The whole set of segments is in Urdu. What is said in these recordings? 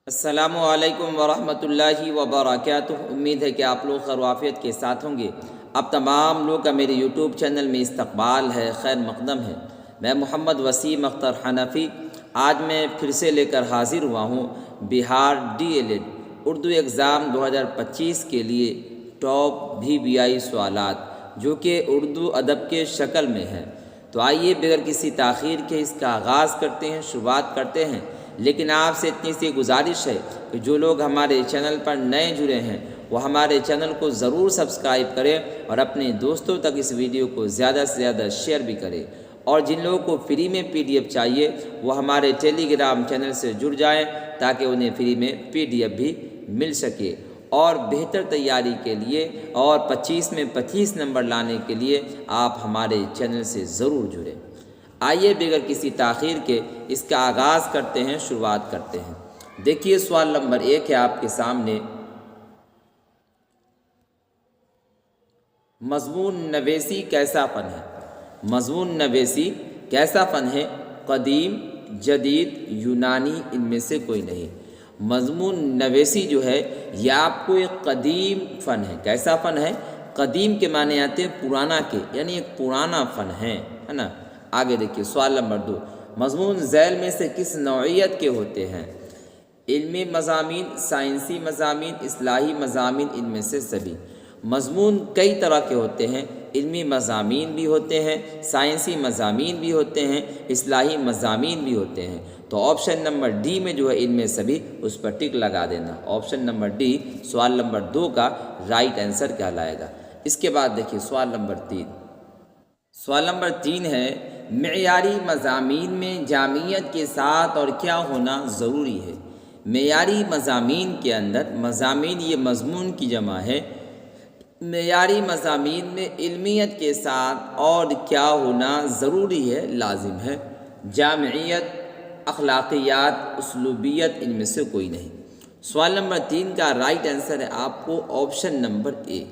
السلام علیکم ورحمۃ اللہ وبرکاتہ۔ امید ہے کہ آپ لوگ خیر و عافیت کے ساتھ ہوں گے۔ اب تمام لوگ کا میرے یوٹیوب چینل میں استقبال ہے، خیر مقدم ہے۔ میں محمد وسیم اختر حنفی آج میں پھر سے لے کر حاضر ہوا ہوں بہار DL ED اردو ایگزام 2025 کے لیے ٹاپ BBI سوالات، جو کہ اردو ادب کے شکل میں ہیں۔ تو آئیے بغیر کسی تاخیر کے اس کا آغاز کرتے ہیں، شروعات کرتے ہیں۔ لیکن آپ سے اتنی سی گزارش ہے کہ جو لوگ ہمارے چینل پر نئے جڑے ہیں وہ ہمارے چینل کو ضرور سبسکرائب کریں اور اپنے دوستوں تک اس ویڈیو کو زیادہ سے زیادہ شیئر بھی کریں۔ اور جن لوگوں کو فری میں PDF چاہیے وہ ہمارے ٹیلی گرام چینل سے جڑ جائیں تاکہ انہیں فری میں PDF بھی مل سکے۔ اور بہتر تیاری کے لیے اور 25 میں 25 نمبر لانے کے لیے آپ ہمارے چینل سے ضرور جڑیں۔ آئیے بغیر کسی تاخیر کے اس کا آغاز کرتے ہیں، شروعات کرتے ہیں۔ دیکھیے سوال نمبر 1 ہے آپ کے سامنے۔ مضمون نویسی کیسا فن ہے؟ مضمون نویسی کیسا فن ہے؟ قدیم، جدید، یونانی، ان میں سے کوئی نہیں۔ مضمون نویسی جو ہے یہ آپ کو ایک قدیم فن ہے۔ کیسا فن ہے؟ قدیم کے معنی آتے ہیں پرانا کے، یعنی ایک پرانا فن ہے نا۔ آگے دیکھیے سوال نمبر 2۔ مضمون ذیل میں سے کس نوعیت کے ہوتے ہیں؟ علمی مضامین، سائنسی مضامین، اصلاحی مضامین، ان میں سے سبھی۔ مضمون کئی طرح کے ہوتے ہیں، علمی مضامین بھی ہوتے ہیں، سائنسی مضامین بھی ہوتے ہیں، اصلاحی مضامین بھی ہوتے ہیں۔ تو آپشن نمبر D میں جو ہے ان میں سبھی، اس پر ٹک لگا دینا۔ آپشن نمبر D سوال نمبر 2 کا رائٹ آنسر کہلائے گا۔ اس کے بعد دیکھیے سوال نمبر 3۔ سوال نمبر 3 ہے معیاری مضامین میں جامعیت کے ساتھ اور کیا ہونا ضروری ہے؟ معیاری مضامین کے اندر، مضامین یہ مضمون کی جمع ہے، معیاری مضامین میں علمیت کے ساتھ اور کیا ہونا ضروری ہے، لازم ہے؟ جامعیت، اخلاقیات، اسلوبیت، ان میں سے کوئی نہیں۔ سوال نمبر 3 کا رائٹ آنسر ہے آپ کو آپشن نمبر A۔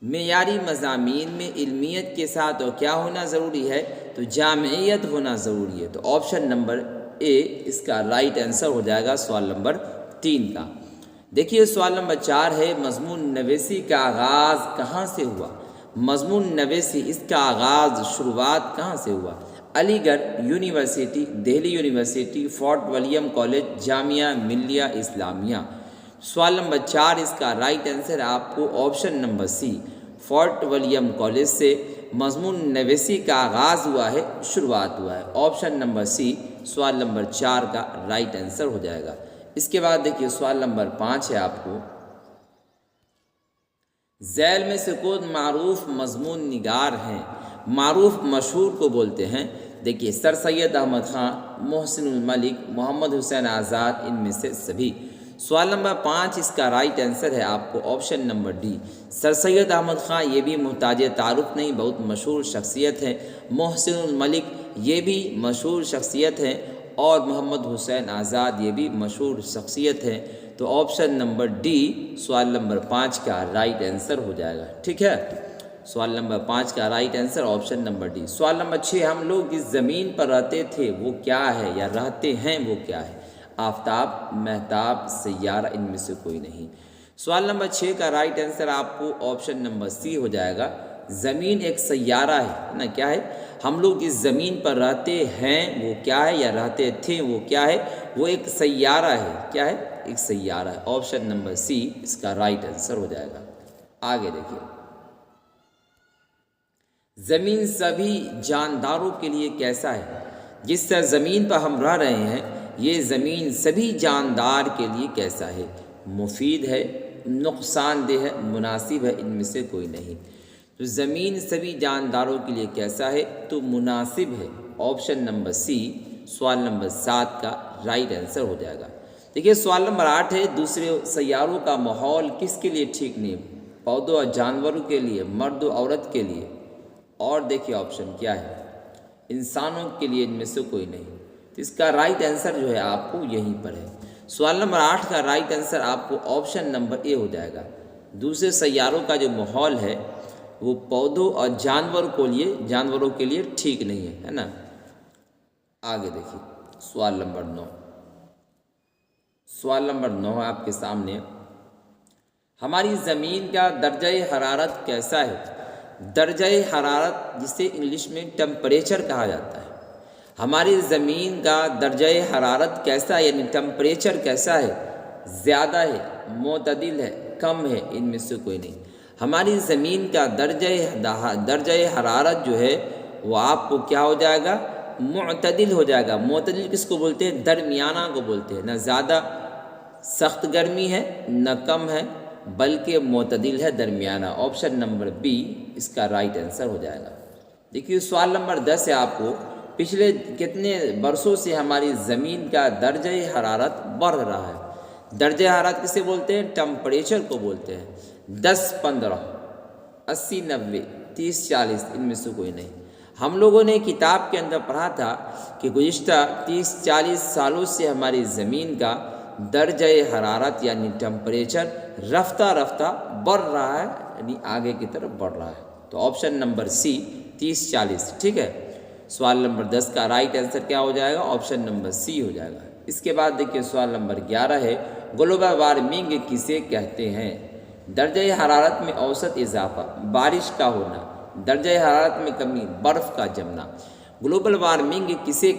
معیاری مضامین میں علمیت کے ساتھ اور کیا ہونا ضروری ہے؟ تو جامعیت ہونا ضروری ہے۔ تو آپشن نمبر A اس کا رائٹ آنسر ہو جائے گا سوال نمبر 3 کا۔ دیکھیے سوال نمبر 4 ہے مضمون نویسی کا آغاز کہاں سے ہوا؟ مضمون نویسی اس کا آغاز، شروعات کہاں سے ہوا؟ Aligarh university, Delhi university, Fort William college, Jamia Millia Islamia. سوال نمبر 4 اس کا رائٹ آنسر آپ کو option number C، Fort William college سے مضمون نویسی کا آغاز ہوا ہے، شروعات ہوا ہے۔ آپشن نمبر C سوال نمبر 4 کا رائٹ آنسر ہو جائے گا۔ اس کے بعد دیکھیے سوال نمبر 5 ہے آپ کو۔ ذیل میں سے کون معروف مضمون نگار ہیں؟ معروف مشہور کو بولتے ہیں۔ دیکھیے سر سید احمد خان، محسن الملک، محمد حسین آزاد، ان میں سے سبھی۔ سوال نمبر 5 اس کا رائٹ آنسر ہے آپ کو آپشن نمبر D۔ سر سید احمد خان یہ بھی محتاج تعارف نہیں، بہت مشہور شخصیت ہے۔ محسن الملک یہ بھی مشہور شخصیت ہے، اور محمد حسین آزاد یہ بھی مشہور شخصیت ہے۔ تو آپشن نمبر D سوال نمبر 5 کا رائٹ آنسر ہو جائے گا، ٹھیک ہے۔ سوال نمبر 5 کا right answer option number D۔ سوال نمبر 6 ہم لوگ جس زمین پر رہتے تھے وہ کیا ہے، یا رہتے ہیں وہ کیا ہے؟ آفتاب، مہتاب، سیارہ، ان میں سے کوئی نہیں۔ سوال نمبر 6 کا رائٹ آنسر آپ کو آپشن نمبر C ہو جائے گا۔ زمین ایک سیارہ ہے نا، کیا ہے؟ ہم لوگ جس زمین پر رہتے ہیں وہ کیا ہے، یا رہتے تھے وہ کیا ہے؟ وہ ایک سیارہ ہے۔ کیا ہے؟ ایک سیارہ ہے۔ آپشن نمبر C اس کا رائٹ آنسر ہو جائے گا۔ آگے دیکھیے، زمین سبھی جانداروں کے لیے کیسا ہے؟ جس زمین پر ہم رہ رہے ہیں یہ زمین سبھی جاندار کے لیے کیسا ہے؟ مفید ہے، نقصان دہ ہے، مناسب ہے، ان میں سے کوئی نہیں۔ تو زمین سبھی جانداروں کے لیے کیسا ہے؟ تو مناسب ہے۔ آپشن نمبر C سوال نمبر 7 کا رائٹ آنسر ہو جائے گا۔ دیکھیے سوال نمبر 8 ہے دوسرے سیاروں کا ماحول کس کے لیے ٹھیک نہیں؟ پودوں اور جانوروں کے لیے، مرد و عورت کے لیے، اور دیکھیے آپشن کیا ہے؟ انسانوں کے لیے، ان میں سے کوئی نہیں۔ تو اس کا رائٹ آنسر جو ہے آپ کو یہیں پر ہے۔ سوال نمبر 8 کا رائٹ آنسر آپ کو آپشن نمبر A ہو جائے گا۔ دوسرے سیاروں کا جو ماحول ہے وہ پودوں اور جانوروں کے لیے ٹھیک نہیں ہے نا۔ آگے دیکھیے سوال نمبر 9۔ سوال نمبر 9 ہے آپ کے سامنے، ہماری زمین کا درجہ حرارت کیسا ہے؟ درجہ حرارت جسے انگلش میں ٹمپریچر کہا جاتا ہے، ہماری زمین کا درجہ حرارت کیسا ہے یعنی ٹمپریچر کیسا ہے؟ زیادہ ہے، معتدل ہے، کم ہے، ان میں سے کوئی نہیں۔ ہماری زمین کا درجہ حرارت جو ہے وہ آپ کو کیا ہو جائے گا؟ معتدل ہو جائے گا۔ معتدل کس کو بولتے ہیں؟ درمیانہ کو بولتے ہیں، نہ زیادہ سخت گرمی ہے نہ کم ہے بلکہ معتدل ہے، درمیانہ۔ آپشن نمبر بی اس کا رائٹ آنسر ہو جائے گا۔ دیکھیے سوال نمبر 10 ہے آپ کو، پچھلے کتنے برسوں سے ہماری زمین کا درجہ حرارت بڑھ رہا ہے؟ درجہ حرارت کسے بولتے ہیں؟ ٹمپریچر کو بولتے ہیں۔ 10، 15، 80، 90، 30، 40 ان میں سے کوئی نہیں۔ ہم لوگوں نے کتاب کے اندر پڑھا تھا کہ گزشتہ 30-40 سالوں سے ہماری زمین کا درجہ حرارت یعنی ٹمپریچر رفتہ رفتہ بڑھ رہا ہے، یعنی آگے کی طرف بڑھ رہا ہے۔ تو آپشن نمبر سی 30-40 ٹھیک ہے۔ سوال نمبر 10 کا رائٹ آنسر کیا ہو جائے گا؟ آپشن نمبر سی ہو جائے گا۔ اس کے بعد دیکھیے سوال نمبر 11 ہے، گلوبل وارمنگ کسے کہتے ہیں؟ درجہ حرارت میں اوسط اضافہ، بارش کا ہونا، درجہ حرارت میں کمی، برف کا جمنا۔ گلوبل وارمنگ کسے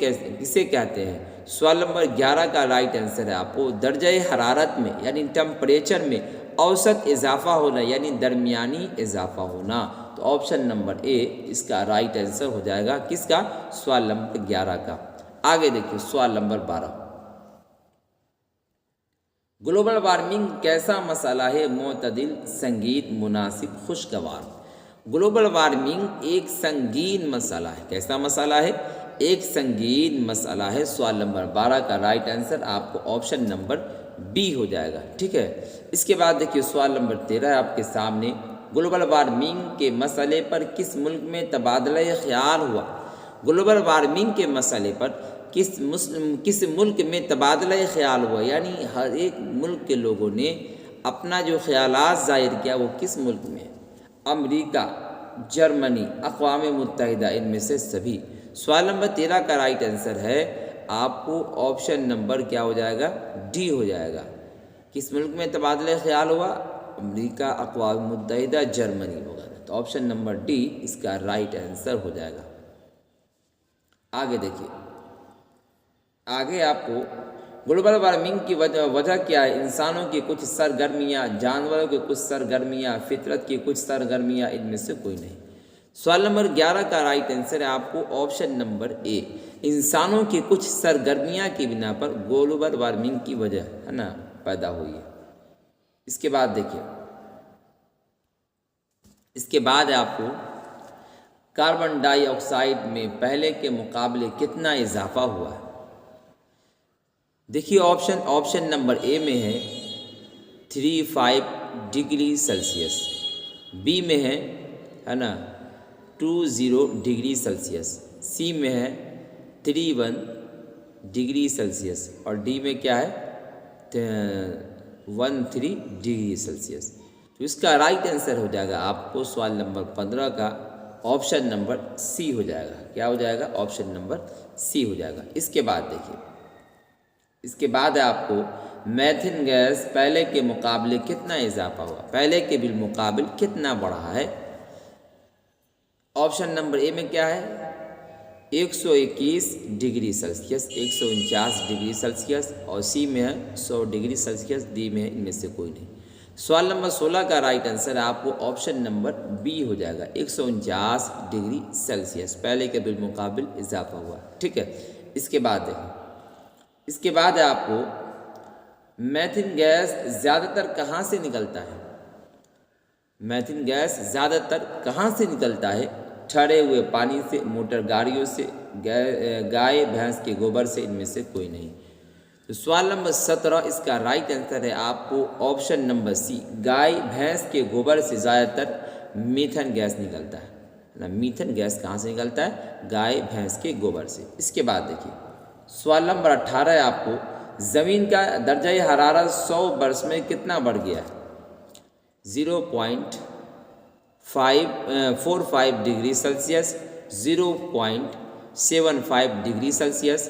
کہتے ہیں؟ سوال نمبر 11 کا رائٹ آنسر ہے آپ کو درجہ حرارت میں یعنی ٹمپریچر میں اوسط اضافہ ہونا یعنی درمیانی اضافہ ہونا۔ تو آپشن نمبر اے اس کا رائٹ آنسر ہو جائے گا، کس کا؟ سوال نمبر 11 کا۔ آگے دیکھیے سوال نمبر 12، گلوبل وارمنگ کیسا مسئلہ ہے؟ معتدل، سنگین، مناسب، خوشگوار۔ گلوبل وارمنگ ایک سنگین مسئلہ ہے۔ کیسا مسئلہ ہے؟ ایک سنگین مسئلہ ہے۔ سوال نمبر 12 کا رائٹ آنسر آپ کو آپشن نمبر بی ہو جائے گا، ٹھیک ہے۔ اس کے بعد دیکھیے سوال نمبر 13 آپ کے سامنے، گلوبل وارمنگ کے مسئلے پر کس ملک میں تبادلہ خیال ہوا؟ گلوبل وارمنگ کے مسئلے پر کس ملک میں تبادلہ خیال ہوا، یعنی ہر ایک ملک کے لوگوں نے اپنا جو خیالات ظاہر کیا وہ کس ملک میں؟ امریکہ، جرمنی، اقوام متحدہ، ان میں سے سبھی۔ سوال نمبر 13 کا رائٹ آنسر ہے آپ کو آپشن نمبر کیا ہو جائے گا؟ ڈی ہو جائے گا۔ کس ملک میں تبادلہ خیال ہوا؟ امریکہ، اقوام متحدہ، جرمنی وغیرہ۔ تو آپشن نمبر ڈی اس کا رائٹ آنسر ہو جائے گا۔ آگے دیکھیے، آگے آپ کو گلوبل وارمنگ کی وجہ کیا ہے؟ انسانوں کی کچھ سرگرمیاں، جانوروں کی کچھ سرگرمیاں، فطرت کی کچھ سرگرمیاں، ان میں سے کوئی نہیں۔ سوال نمبر 11 کا رائٹ آنسر ہے آپ کو آپشن نمبر اے، انسانوں کی کچھ سرگرمیاں کی بنا پر گلوبل وارمنگ کی وجہ ہے نا پیدا ہوئی ہے۔ اس کے بعد دیکھیے، اس کے بعد آپ کو کاربن ڈائی آکسائڈ میں پہلے کے مقابلے کتنا اضافہ ہوا ہے؟ دیکھیے آپشن نمبر اے میں ہے 35 ڈگری سیلسیس، بی میں ہے نا 20 ڈگری سیلسیس، سی میں ہے 31 ڈگری سیلسیس اور ڈی میں کیا ہے 13 ڈگری سیلسیس۔ تو اس کا رائٹ آنسر ہو جائے گا آپ کو سوال نمبر 15 کا آپشن نمبر سی ہو جائے گا۔ کیا ہو جائے گا؟ آپشن نمبر سی ہو جائے گا۔ اس کے بعد دیکھیے، اس کے بعد آپ کو میتھن گیس پہلے کے مقابلے کتنا اضافہ ہوا، پہلے کے بالمقابل کتنا بڑھا ہے؟ آپشن نمبر اے میں کیا ہے 121 ڈگری سیلسیس، 149 ڈگری سیلسیس اور سی میں ہے 100 ڈگری سیلسیس، ڈی میں ہے ان میں سے کوئی نہیں۔ سوال نمبر 16 کا رائٹ آنسر آپ کو آپشن نمبر بی ہو جائے گا، 149 ڈگری سیلسیس پہلے کے بالمقابل اضافہ ہوا، ٹھیک ہے۔ اس کے بعد دیکھیں، اس کے بعد آپ کو میتھن گیس زیادہ تر کہاں سے نکلتا ہے؟ میتھن گیس زیادہ تر کہاں سے نکلتا ہے؟ ٹھہرے ہوئے پانی سے، موٹر گاڑیوں سے، گائے بھینس کے گوبر سے، ان میں سے کوئی نہیں۔ تو سوال نمبر 17 اس کا رائٹ آنسر ہے آپ کو آپشن نمبر سی، گائے بھینس کے گوبر سے زیادہ تر میتھن گیس نکلتا ہے۔ میتھن گیس کہاں سے نکلتا ہے؟ گائے بھینس کے گوبر سے۔ اس کے بعد دیکھیے سوال نمبر 18 ہے آپ کو، زمین کا درجہ حرارت 100 برس میں کتنا بڑھ گیا ہے؟ 0.45 ڈگری سیلسیس، 0.75 ڈگری سیلسیس،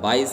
22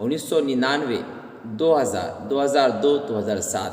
1999, 2000, 2002, 2007।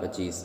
25।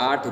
8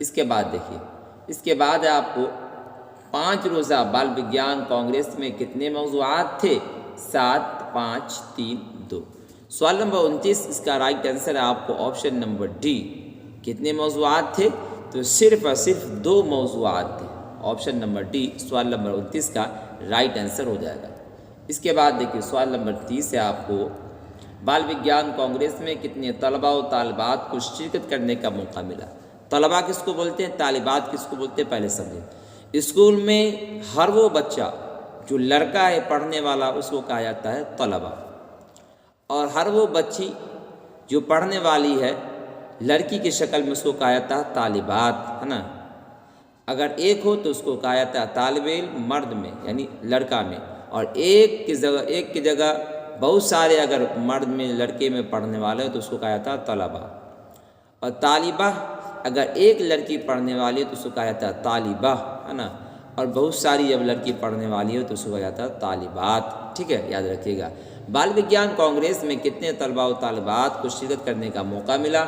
اس کے بعد دیکھیے، اس کے بعد آپ کو 5 روزہ بال وگیان کانگریس میں کتنے موضوعات تھے؟ 7، 5، 3، 2۔ سوال نمبر 29 اس کا رائٹ آنسر ہے آپ کو آپشن نمبر ڈی۔ کتنے موضوعات تھے؟ تو صرف اور صرف 2 موضوعات تھے۔ آپشن نمبر ڈی سوال نمبر 29 کا رائٹ آنسر ہو جائے گا۔ اس کے بعد دیکھیے سوال نمبر 30 سے آپ کو بال وگیان کانگریس میں کتنے طلباء و طالبات کو شرکت کرنے کا موقع ملا؟ طلباء کس کو بولتے ہیں، طالبات کس کو بولتے ہیں، پہلے سمجھیں۔ اسکول میں ہر وہ بچہ جو لڑکا ہے پڑھنے والا اس کو کہا جاتا ہے طلباء، اور ہر وہ بچی جو پڑھنے والی ہے لڑکی کی شکل میں اس کو کہا جاتا ہے طالبات، ہے نا۔ اگر ایک ہو تو اس کو کہا جاتا ہے طالب علم مرد میں یعنی لڑکا میں، اور ایک کی جگہ بہت سارے اگر مرد میں لڑکے میں پڑھنے والے ہو تو اس کو کہا جاتا ہے طلبا، اور طالبہ اگر ایک لڑکی پڑھنے والی ہے تو اس کو کہا جاتا ہے طالبہ، ہے نا، اور بہت ساری جب لڑکی پڑھنے والی ہو تو اس کو کہا جاتا ہے طالبات، ٹھیک ہے، یاد رکھیے گا۔ بال وگیان کانگریس میں کتنے طلباء و طالبات کو شرکت کرنے کا موقع ملا؟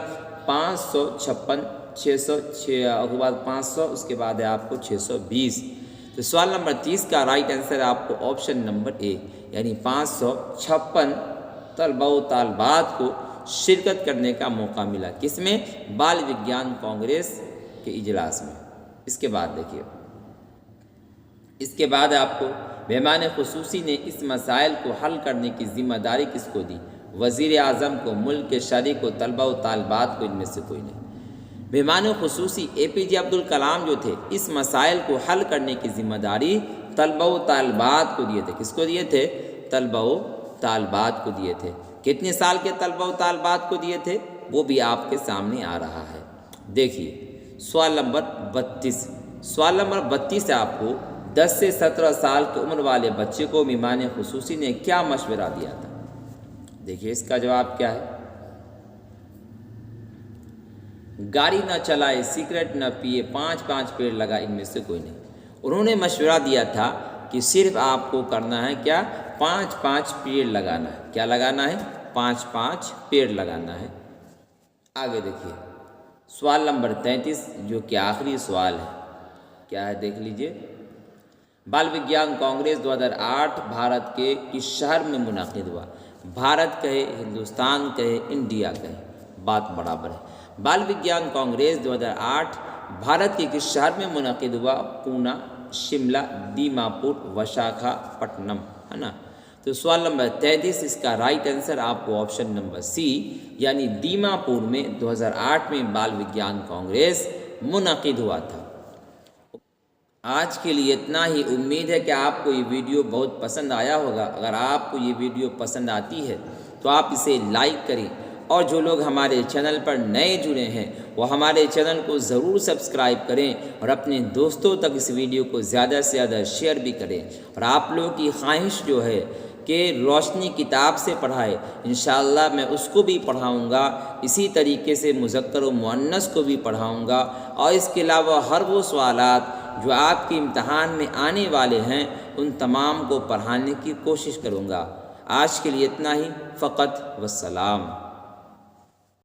556، 600، اس کے بعد 500، اس کے بعد ہے آپ کو 620۔ تو سوال نمبر 30 کا رائٹ آنسر ہے آپ کو آپشن نمبر اے، یعنی 556 طلباء و طالبات کو شرکت کرنے کا موقع ملا، کس میں؟ بال وگیان کانگریس کے اجلاس میں۔ اس کے بعد دیکھیے، اس کے بعد آپ کو مہمان خصوصی نے اس مسائل کو حل کرنے کی ذمہ داری کس کو دی؟ وزیر اعظم کو، ملک کے شہری کو، طلباء و طالبات کو، ان میں سے کوئی نہیں۔ مہمان خصوصی اے پی جے عبدالکلام جو تھے اس مسائل کو حل کرنے کی ذمہ داری طلباء و طالبات کو دیے تھے۔ کس کو دیے تھے؟ طلباء و طالبات کو دیے تھے۔ کتنے سال کے طلباء و طالبات کو دیے تھے وہ بھی آپ کے سامنے آ رہا ہے۔ دیکھیے سوال نمبر 32، سوال نمبر 32 سے آپ کو 10 سے 17 سال کی عمر والے بچے کو مہمان خصوصی نے کیا مشورہ دیا تھا؟ دیکھیے اس کا جواب کیا ہے۔ گاڑی نہ چلائے، سگریٹ نہ پیے، 5 پیڑ لگا، ان میں سے کوئی نہیں۔ انہوں نے مشورہ دیا تھا کہ صرف آپ کو کرنا ہے کیا؟ 5 پیڑ لگانا ہے۔ کیا لگانا ہے؟ 5 پیڑ لگانا ہے۔ آگے دیکھیے سوال نمبر 33 جو کہ آخری سوال ہے، کیا ہے دیکھ لیجئے۔ بال وگیان کانگریس 2008 بھارت کے کس شہر میں منعقد ہوا؟ بھارت کہے، ہندوستان کہے، انڈیا کہے، بات برابر ہے۔ بال وگیان کانگریس 2008 بھارت کے کس شہر میں منعقد ہوا؟ پونا، شملہ، دیما پور، وشاکھا پٹنم، ہے نا۔ تو سوال نمبر 33 اس کا رائٹ آنسر آپ کو آپشن نمبر سی، یعنی دیما پور میں 2008 میں بال وگیان کانگریس منعقد ہوا تھا۔ آج کے لیے اتنا ہی۔ امید ہے کہ آپ کو یہ ویڈیو بہت پسند آیا ہوگا۔ اگر آپ کو یہ ویڈیو پسند آتی ہے تو آپ اسے لائک کریں، اور جو لوگ ہمارے چینل پر نئے جڑے ہیں وہ ہمارے چینل کو ضرور سبسکرائب کریں، اور اپنے دوستوں تک اس ویڈیو کو زیادہ سے زیادہ شیئر بھی کریں۔ اور آپ لوگوں کی خواہش جو ہے کہ روشنی کتاب سے پڑھائے، انشاءاللہ میں اس کو بھی پڑھاؤں گا، اسی طریقے سے مذکر و مؤنث کو بھی پڑھاؤں گا، اور اس کے علاوہ ہر وہ سوالات جو آپ کے امتحان میں آنے والے ہیں ان تمام کو پڑھانے کی کوشش کروں گا۔ آج کے لیے اتنا ہی، فقط والسلام۔